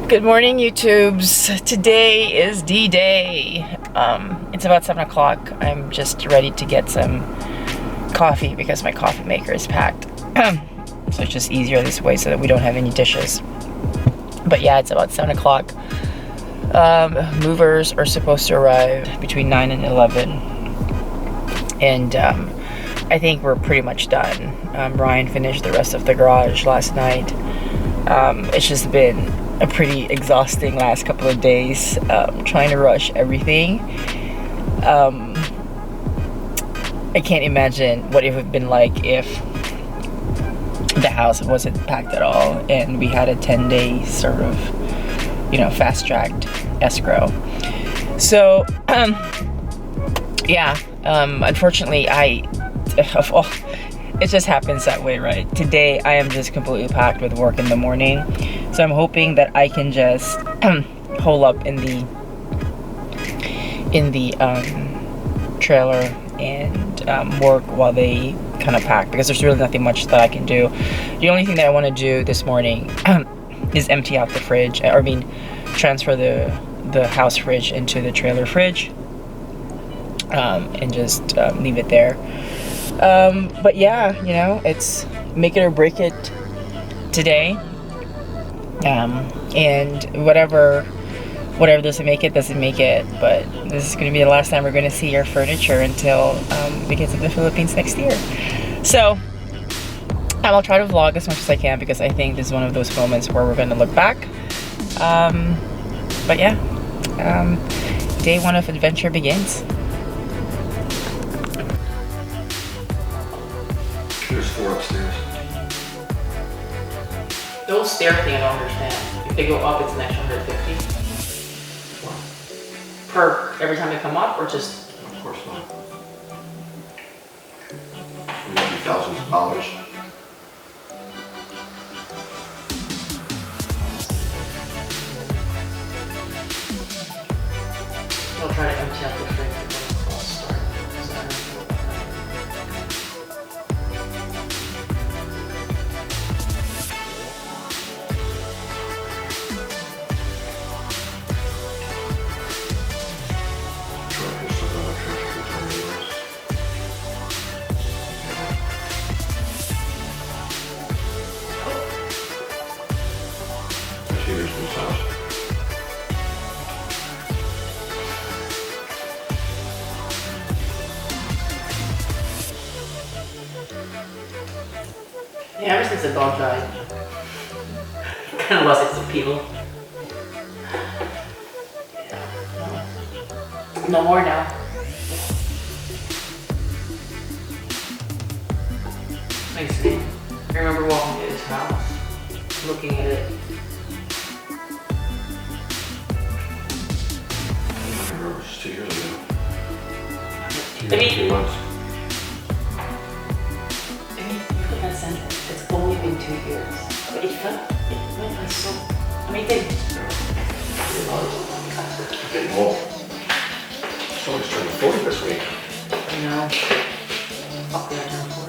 Good morning, YouTubes. Today is D-Day. It's about 7 o'clock. I'm just ready to get some coffee because my coffee maker is packed. So it's just easier this way so that we don't have any dishes. But yeah, it's about 7 o'clock. Movers are supposed to arrive between 9 and 11. And I think we're pretty much done. Ryan finished the rest of the garage last night. It's just been a pretty exhausting last couple of days, trying to rush everything. I can't imagine what it would have been like if the house wasn't packed at all and we had a 10-day sort of, fast-tracked escrow. So, yeah, unfortunately, it just happens that way, right? Today, I am just completely packed with work in the morning. So I'm hoping that I can just hole up in the trailer and work while they kind of pack, because there's really nothing much that I can do. The only thing that I want to do this morning is empty out the fridge, transfer the house fridge into the trailer fridge, and just leave it there. But yeah, it's make it or break it today. And whatever doesn't make it, but this is going to be the last time we're going to see our furniture until we get to the Philippines next year. So I'll try to vlog as much as I can, because I think this is one of those moments where we're going to look back. But yeah, day one of adventure begins. There's 4 upstairs. Those stair thing, I don't understand. If they go up, it's an extra 150 per every time they come up, or just? Of course not. Maybe thousands of dollars. I'll try to empty out the fridge before I'll start. Yeah, ever since the dog died, kind of lost its appeal. No more now. I see. I remember walking to his house, looking at it. I remember it was 2 years ago. I mean, 2 months. Look at that sentence. It's only been 2 years. But it went by so. Think. 3 months. Getting old. Someone's turning 40 this week. I know. Fuck yeah, I turned 40.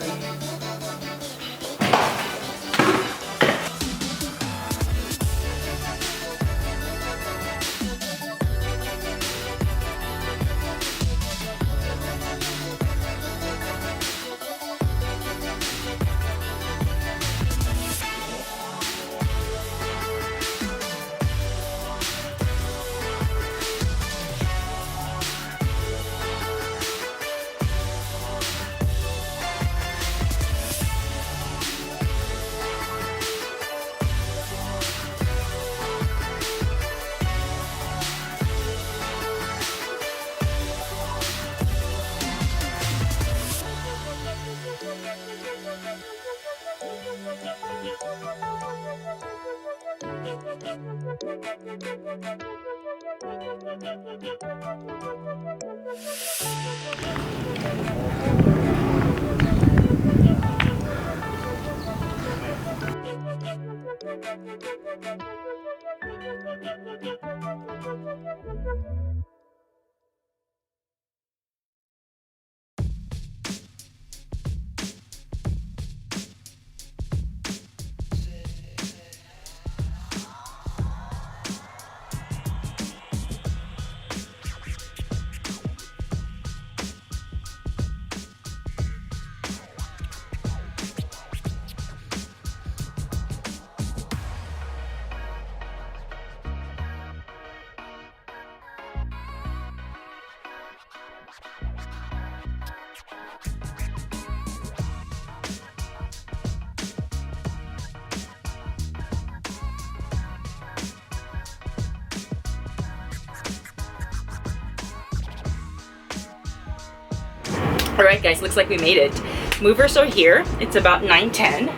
Alright guys, looks like we made it. Movers are here. It's about 9:10.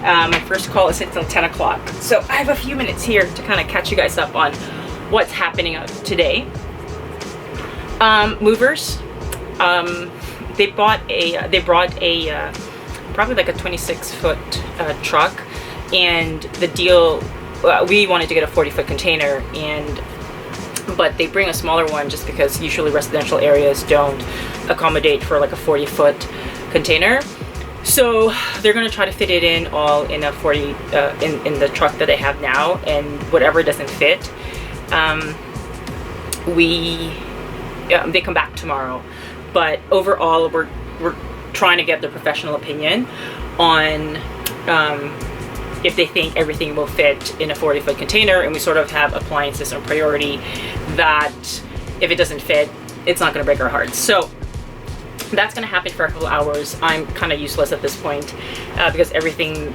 My first call isn't until 10 o'clock. So I have a few minutes here to kind of catch you guys up on what's happening today. Movers, they brought a probably like a 26-foot truck, and the deal, we wanted to get a 40-foot container, but they bring a smaller one just because usually residential areas don't accommodate for like a 40-foot container. So they're gonna try to fit it in all in a 40 in the truck that they have now, and whatever doesn't fit, they come back tomorrow. But overall, we're trying to get their professional opinion on if they think everything will fit in a 40-foot container, and we sort of have appliances on priority that if it doesn't fit, it's not going to break our hearts. So that's going to happen for a couple hours. I'm kind of useless at this point because everything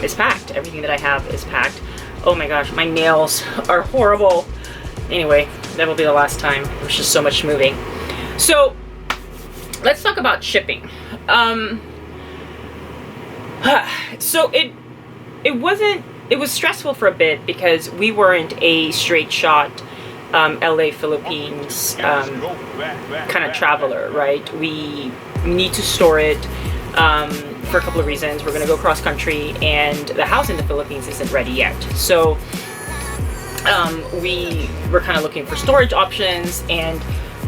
is packed. Everything that I have is packed. Oh my gosh, my nails are horrible. Anyway, that will be the last time. There's just so much moving. So let's talk about shipping. So it was stressful for a bit because we weren't a straight shot LA Philippines kind of traveler, right? We need to store it for a couple of reasons. We're going to go cross country, and the house in the Philippines isn't ready yet. So we were kind of looking for storage options, and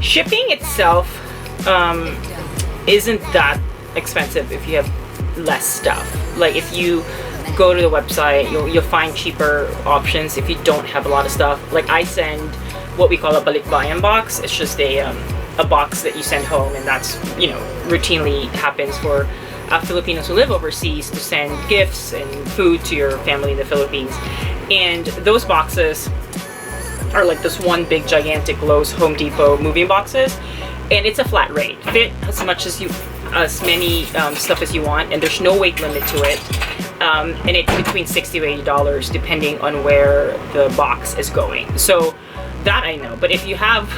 shipping itself isn't that expensive if you have less stuff. Like if you go to the website, you'll find cheaper options if you don't have a lot of stuff. Like I send what we call a balikbayan box. It's just a box that you send home, and that's, you know, routinely happens for Filipinos who live overseas, to send gifts and food to your family in the Philippines. And those boxes are like this one big gigantic Lowe's Home Depot moving boxes, and it's a flat rate. Fit as many stuff as you want, and there's no weight limit to it, and it's between $60 to $80 depending on where the box is going. So that I know. But if you have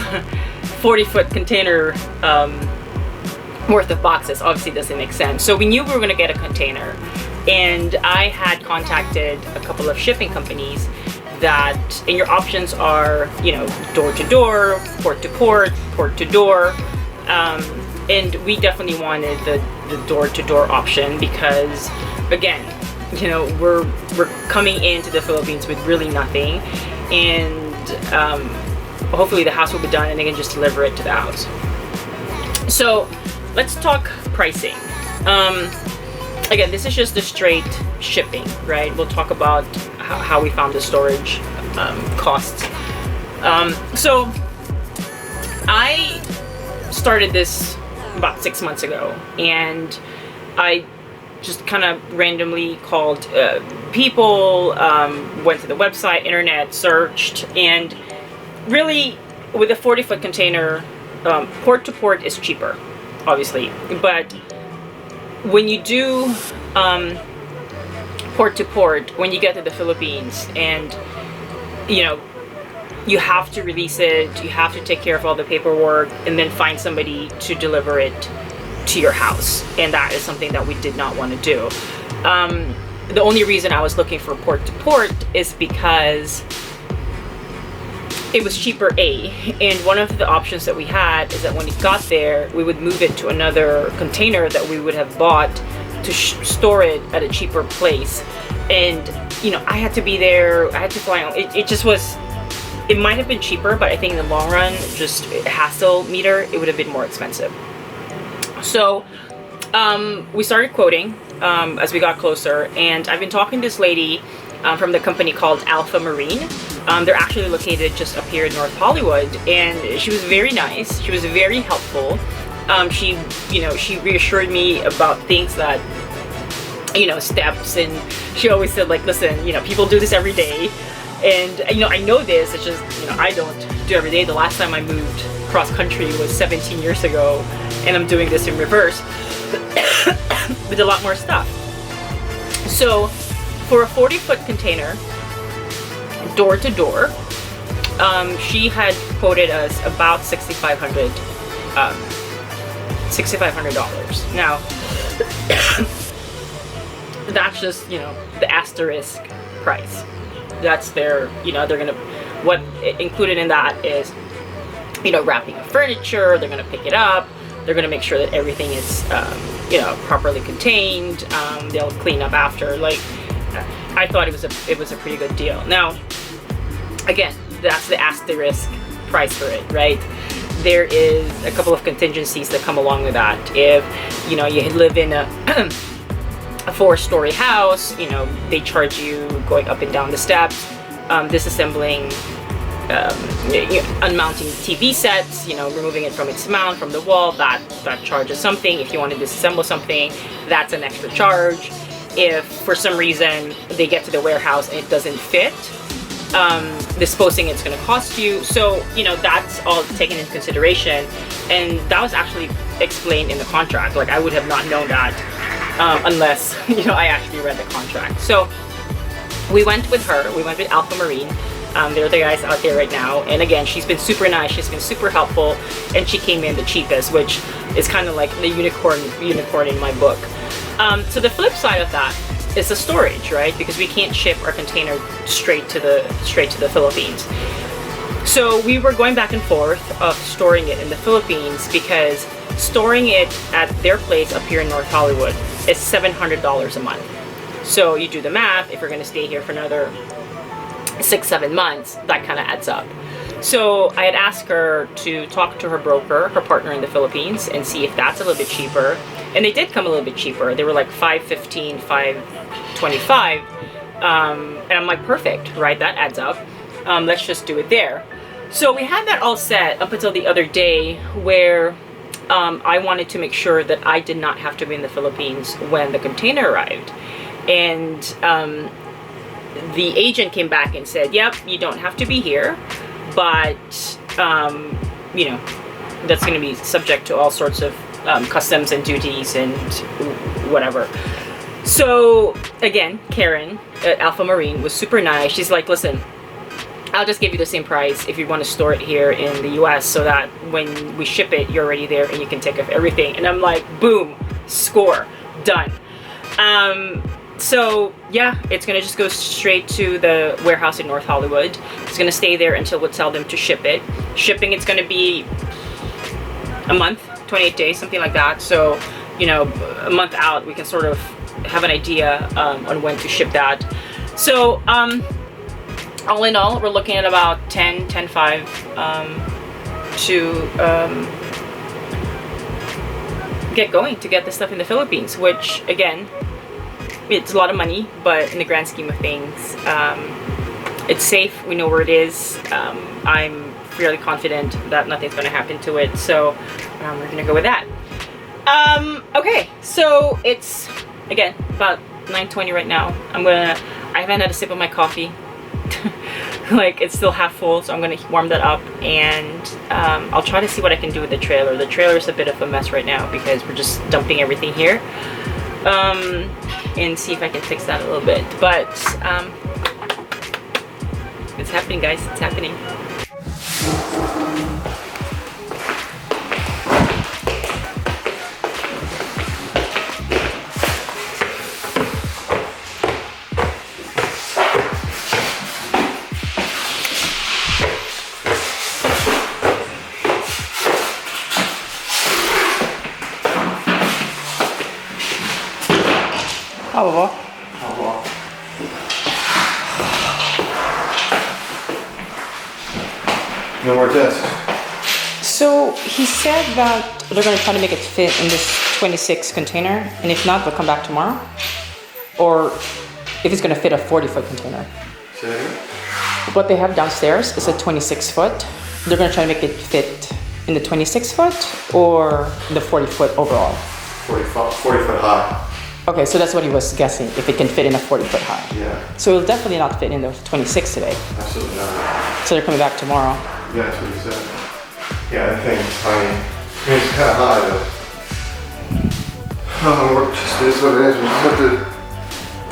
40-foot container worth of boxes, obviously it doesn't make sense. So we knew we were going to get a container, and I had contacted a couple of shipping companies that, and your options are, you know, door to door, port to port, port to door, and we definitely wanted the door to door option because, again, you know, we're coming into the Philippines with really nothing, and hopefully the house will be done and they can just deliver it to the house. So let's talk pricing. Again, this is just the straight shipping, right? We'll talk about how we found the storage costs. So I started this about 6 months ago, and I just kind of randomly called people, went to the website, internet, searched, and really with a 40-foot container, port to port is cheaper, obviously, but when you do port to port, when you get to the Philippines, and you know, you have to release it, you have to take care of all the paperwork, and then find somebody to deliver it to your house, and that is something that we did not want to do. The only reason I was looking for port to port is because it was cheaper, and one of the options that we had is that when it got there, we would move it to another container that we would have bought to store it at a cheaper place. And you know, I had to be there, I had to fly on. It just was, it might have been cheaper, but I think in the long run, just hassle meter, it would have been more expensive. So we started quoting as we got closer, and I've been talking to this lady from the company called Alpha Marine. They're actually located just up here in North Hollywood, and she was very nice. She was very helpful. She reassured me about things that, you know, steps, and she always said, like, listen, you know, people do this every day, and you know, I know this, it's just, you know, I don't do every day. The last time I moved cross country was 17 years ago, and I'm doing this in reverse with a lot more stuff. So for a 40-foot container, door to door, she had quoted us about $6,500 $6,500. Now, that's just, you know, the asterisk price. That's their, you know, they're gonna, what included in that is, you know, wrapping of furniture, they're gonna pick it up, they're gonna make sure that everything is, you know, properly contained, they'll clean up after. Like, I thought it was a pretty good deal. Now, again, that's the asterisk price for it, right? There is a couple of contingencies that come along with that. If, you know, you live in a a 4-story house, you know, they charge you going up and down the steps, disassembling, unmounting TV sets, you know, removing it from its mount, from the wall, that charges something. If you want to disassemble something, that's an extra charge. If for some reason they get to the warehouse and it doesn't fit, disposing it's going to cost you. So, you know, that's all taken into consideration, and that was actually explained in the contract. Like, I would have not known that unless, you know, I actually read the contract. So we went with her, we went with Alpha Marine. They're the guys out there right now, and again, she's been super nice, she's been super helpful, and she came in the cheapest, which is kind of like the unicorn in my book. So the flip side of that is the storage, right? Because we can't ship our container straight to the Philippines. So we were going back and forth of storing it in the Philippines, because storing it at their place up here in North Hollywood is $700 a month. So you do the math, if we're going to stay here for another 6-7 months, that kind of adds up. So I had asked her to talk to her broker, her partner in the Philippines, and see if that's a little bit cheaper. And they did come a little bit cheaper. They were like $515, $525. And I'm like, perfect, right? That adds up. Let's just do it there. So we had that all set up until the other day, where I wanted to make sure that I did not have to be in the Philippines when the container arrived. And the agent came back and said, yep, you don't have to be here, but you know, that's going to be subject to all sorts of customs and duties and whatever. So again, Karen at Alpha Marine was super nice. She's like, listen, I'll just give you the same price if you want to store it here in the US, so that when we ship it, you're already there and you can take off everything. And I'm like, boom, score, done. So yeah, it's gonna just go straight to the warehouse in North Hollywood. It's gonna stay there until we tell them to ship it. Shipping, it's gonna be a month, 28 days, something like that. So, you know, a month out, we can sort of have an idea on when to ship that. So all in all, we're looking at about 10.5 to get going, to get the stuff in the Philippines, which again, it's a lot of money, but in the grand scheme of things, it's safe. We know where it is. I'm fairly confident that nothing's going to happen to it, so we're going to go with that. Okay, so it's again about 9:20 right now. I haven't had a sip of my coffee. Like, it's still half full, so I'm gonna warm that up, and I'll try to see what I can do with the trailer. The trailer is a bit of a mess right now because we're just dumping everything here, and see if I can fix that a little bit. But it's happening, guys. It's happening. Hallå. No more tests. So he said that they're going to try to make it fit in this 26 container, and if not, they'll come back tomorrow. Or if it's going to fit a 40-foot container. Say that again? What they have downstairs is a 26-foot. They're going to try to make it fit in the 26-foot or the 40-foot overall. 40 foot high. Okay, so that's what he was guessing, if it can fit in a 40-foot high. Yeah. So it'll definitely not fit in the 26 today. Absolutely not. So they're coming back tomorrow. Yeah, that's what he said. Yeah, that thing's tiny. I mean, it's kind of high, but it is what it is. We just have to,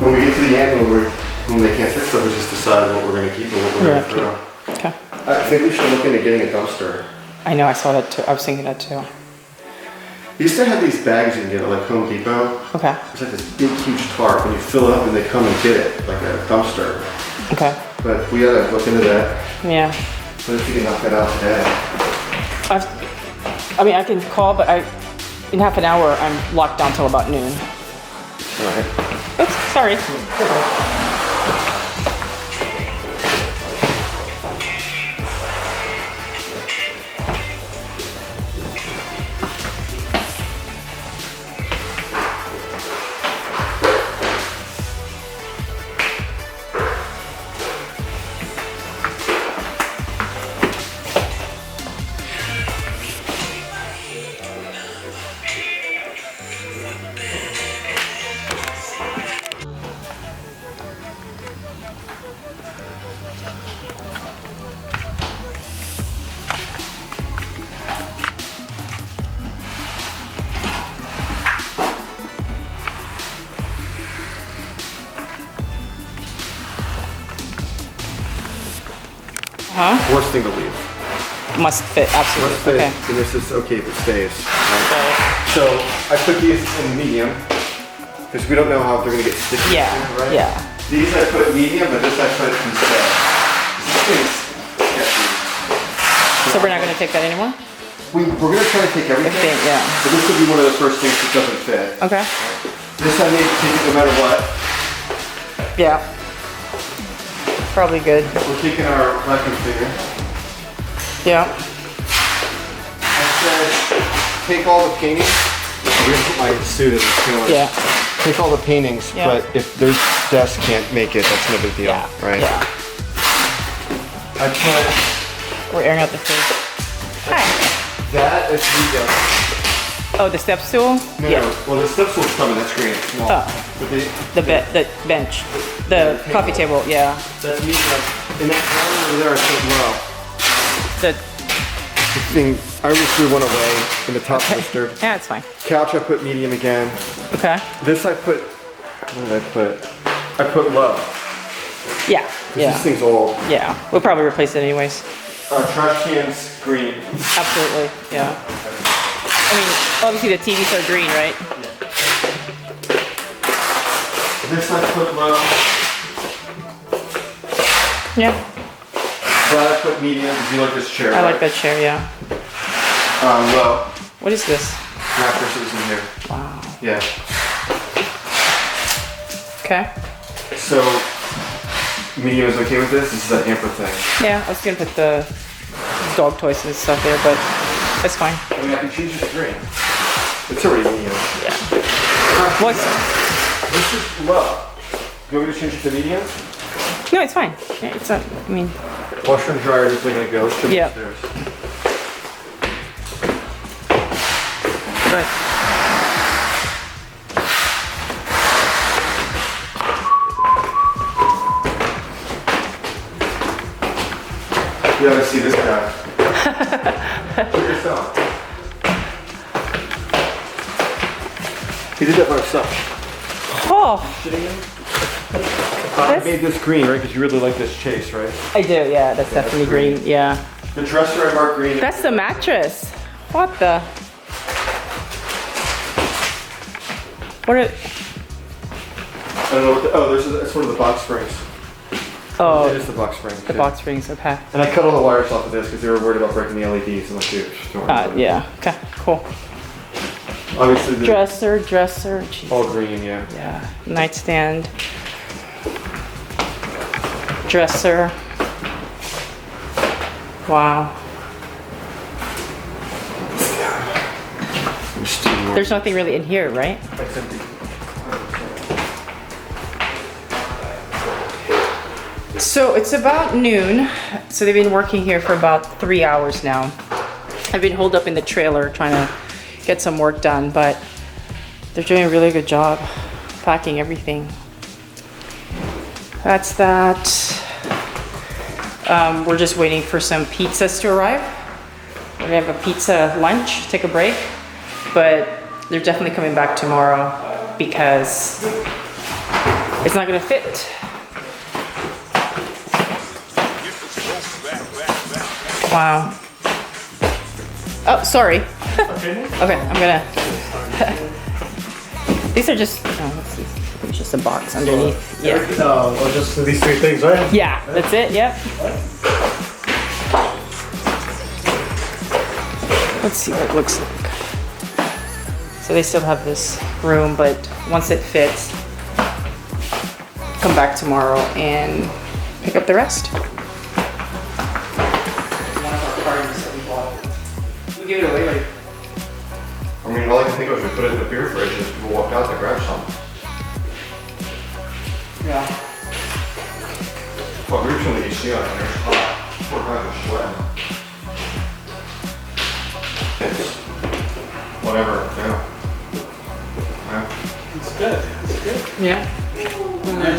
when we get to the end, when they can't fix stuff, we just decide what we're going to keep and what we're going to throw. Okay. I think we should look into getting a dumpster. I know, I saw that too. I was thinking that too. You used to have these bags you can get at like Home Depot. Okay. It's like this big, huge tarp, and you fill it up, and they come and get it like a dumpster. Okay. But we gotta look into that. Yeah. What if you can knock that out today? I mean, I can call, but in half an hour, I'm locked down till about noon. All right. Oops, sorry. Huh? Worst thing to leave. Must fit, absolutely. Must fit, Okay. and this is okay if it stays. Right? So I put these in medium because we don't know how they're gonna get sticky. Yeah, right? yeah. These I put medium, but this I put instead. This thing's sketchy. So we're not gonna take that anymore? We're gonna try to take everything. Yeah. But this will be one of the first things that doesn't fit. Okay. This I need to take it no matter what. Yeah. Probably good. We're taking our vacuum cleaner. Yeah. I said, take all the paintings. I'm gonna put my suit in the ceiling. Yeah. Take all the paintings, Yeah. but if their desk can't make it, that's no big deal, Yeah. right? Yeah. I put We're airing out the fridge. Hi. that as medium. Oh, the step stool? No, Yeah. no. Well, the step stool's coming. That's green. It's small. Oh. But The bench. The coffee table, yeah. that's medium. And that counter over there, I put low. The, The thing, I already threw one away in the top blistered. yeah, it's fine. Couch, I put medium again. Okay. This I put. What did I put? I put low. Yeah. 'Cause Yeah. This thing's old. Yeah. We'll probably replace it anyways. Trash cans, green. Absolutely. Yeah. I mean, obviously the TVs are green, right? This I put low. Yeah. That I put medium because you like this chair. I like right? that chair, yeah. Low. What is this? Mattresses in here. Wow. Yeah. Okay. So, medium is okay with this? This is that hamper thing. Yeah, I was gonna put the dog toys and stuff there, but it's fine. I mean, I can change it to green. It's already medium. Yeah. What's? This is low. You want me to change it to medium? No, it's fine. Yeah, it's not. I mean, Washer and dryer is gonna go. It should be Yeah. upstairs. but You gotta see this guy. Check this out. He did that by himself. oh, I made this green, right? Because you really like this chase, right? I do. Yeah, that's definitely green. Yeah. The dresser I marked green. That's the mattress. What the? What are? I don't know what the, oh, that's one of the box springs. It Oh, is the box spring. the box springs. Okay. And I cut all the wires off of this because they were worried about breaking the LEDs. I'm like, dude, don't worry about it. Yeah. Okay. Cool. Obviously, the, Dresser. Jeez. all green, yeah. Yeah. Nightstand. Dresser. Wow. There's nothing really in here, right? So it's about noon. So they've been working here for about 3 hours now. I've been holed up in the trailer trying to get some work done, but they're doing a really good job packing everything. That's that. We're just waiting for some pizzas to arrive. We're gonna have a pizza lunch, take a break, but they're definitely coming back tomorrow because it's not gonna fit. Wow. Oh, sorry. Okay, I'm gonna These are just, oh, let's see. It's just a box underneath. Yeah. Well, just these 3 things, right? Yeah, that's it, yep. Let's see what it looks like. So they still have this room, but once it fits, come back tomorrow and pick up the rest. One of our cartons that we bought. We give it away, like. I mean, all I can think of is we put it in the beer fridge and people walk out to grab some. Yeah. What groups that you see on there? Poor guys are sweating. It's whatever, yeah. Yeah. It's good. It's good. Yeah. And then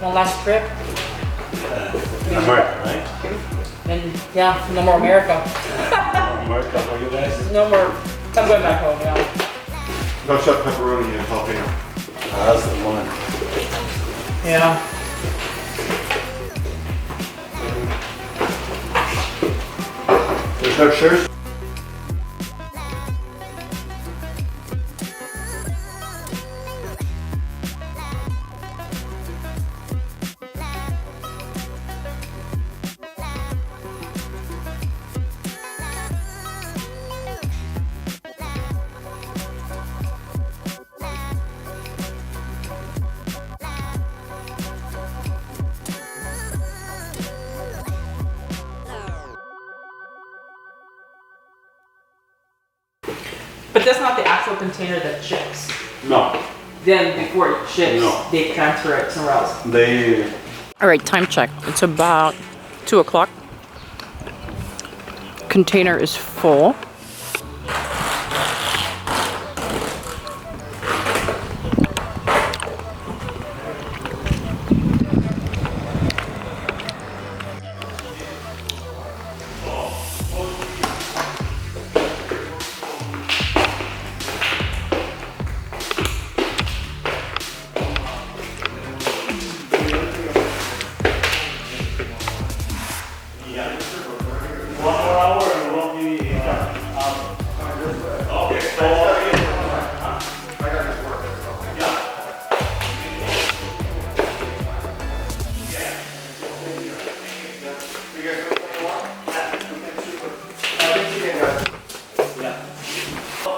one last trip. America, right? And yeah, no more America. America for you guys? No more. I'm going back home, yeah. No chef pepperoni and jalapeno. That's the one. Yeah. There's no shares. But that's not the actual container that ships. No. Then before it ships, No. they transfer it somewhere else. They... All right, time check. It's about 2 o'clock. Container is full.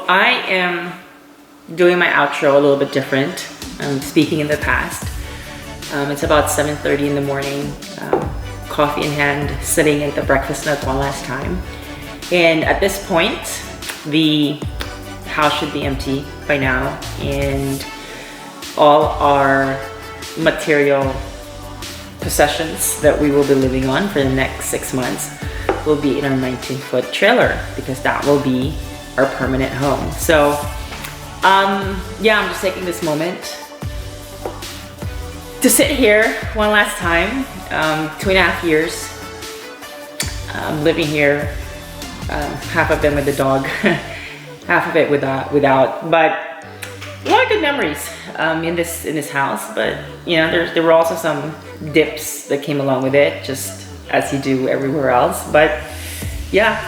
I am doing my outro a little bit different. I'm speaking in the past. It's about 7:30 in the morning, coffee in hand, sitting at the breakfast nook one last time. And at this point, the house should be empty by now, and all our material possessions that we will be living on for the next 6 months will be in our 19-foot trailer, because that will be our permanent home. So yeah, I'm just taking this moment to sit here one last time. 2.5 years living here, half of them with the dog, half of it without, but a lot of good memories in this house. But you know, there were also some dips that came along with it, just as you do everywhere else. But yeah,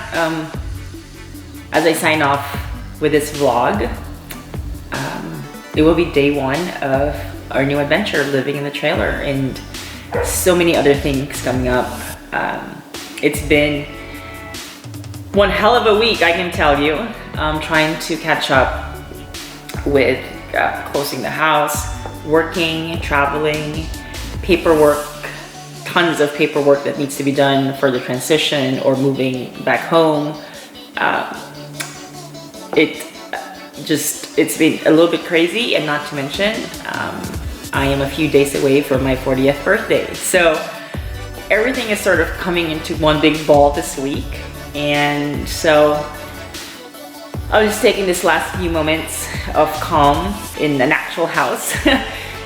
as I sign off with this vlog, it will be day 1 of our new adventure, living in the trailer, and so many other things coming up. It's been one hell of a week, I can tell you. Trying to catch up with closing the house, working, traveling, paperwork, tons of paperwork that needs to be done for the transition or moving back home. It's been a little bit crazy, and not to mention, I am a few days away from my 40th birthday. So everything is sort of coming into one big ball this week. And so I was just taking this last few moments of calm in an actual house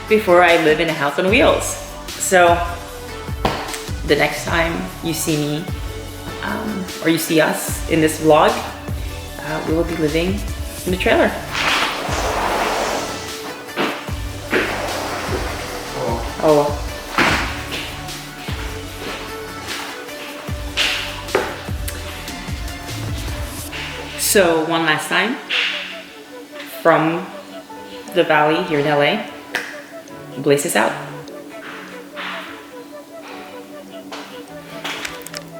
before I live in a house on wheels. So the next time you see me, or you see us in this vlog, we will be living in the trailer. Oh. So one last time, from the valley here in LA. Blaze this out.